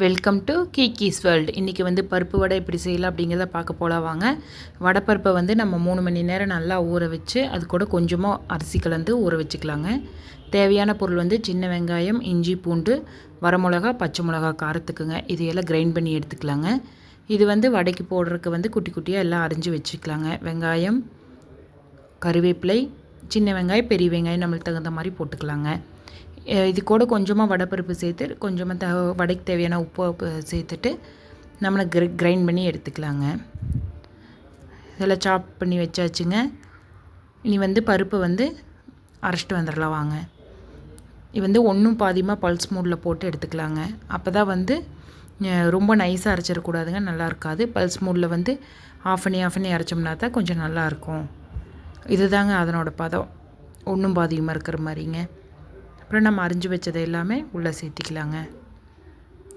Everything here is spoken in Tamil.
Welcome to keys world. இன்றைக்கி வந்து பருப்பு வடை எப்படி செய்யலாம் அப்படிங்கிறத பார்க்க போகலாம் வாங்க. வடைப்பருப்பை வந்து நம்ம 3 மணி நேரம் நல்லா ஊற வச்சு அது கூட கொஞ்சமாக அரிசி கலந்து ஊற வச்சுக்கலாங்க. தேவையான பொருள் வந்து சின்ன வெங்காயம், இஞ்சி, பூண்டு, வரமிளகா, பச்சை மிளகா காரத்துக்குங்க. இதையெல்லாம் கிரைண்ட் பண்ணி எடுத்துக்கலாங்க. இது வந்து வடைக்கு போடுறதுக்கு வந்து குட்டி குட்டியாக எல்லாம் அரிஞ்சு வச்சுக்கலாங்க. வெங்காயம், கருவேப்பிலை, சின்ன வெங்காயம், பெரிய வெங்காயம் நம்மளுக்கு தகுந்த மாதிரி போட்டுக்கலாங்க. இது கூட கொஞ்சமாக வடைப்பருப்பு சேர்த்து கொஞ்சமாக வடைக்கு தேவையான உப்பு சேர்த்துட்டு நம்மளை கிரைண்ட் பண்ணி எடுத்துக்கலாங்க. இதெல்லாம் சாப் பண்ணி வச்சாச்சுங்க. இனி வந்து பருப்பை வந்து அரைச்சிட்டு வந்துடலாம் வாங்க. இது வந்து ஒன்றும் பாதியமாக பல்ஸ் மூடில் போட்டு எடுத்துக்கலாங்க. அப்போ தான் வந்து ரொம்ப நைஸாக அரைச்சிடக்கூடாதுங்க, நல்லா இருக்காது. பல்ஸ் மூடில் வந்து ஆஃப் பண்ணி அரைச்சோம்னா தான் கொஞ்சம் நல்லாயிருக்கும். இது தாங்க அதனோட பதம், ஒன்றும் பாதியமாக இருக்கிற மாதிரிங்க. அப்புறம் நம்ம அரிஞ்சு வச்சதை எல்லாமே உள்ளே சேர்த்திக்கலாங்க.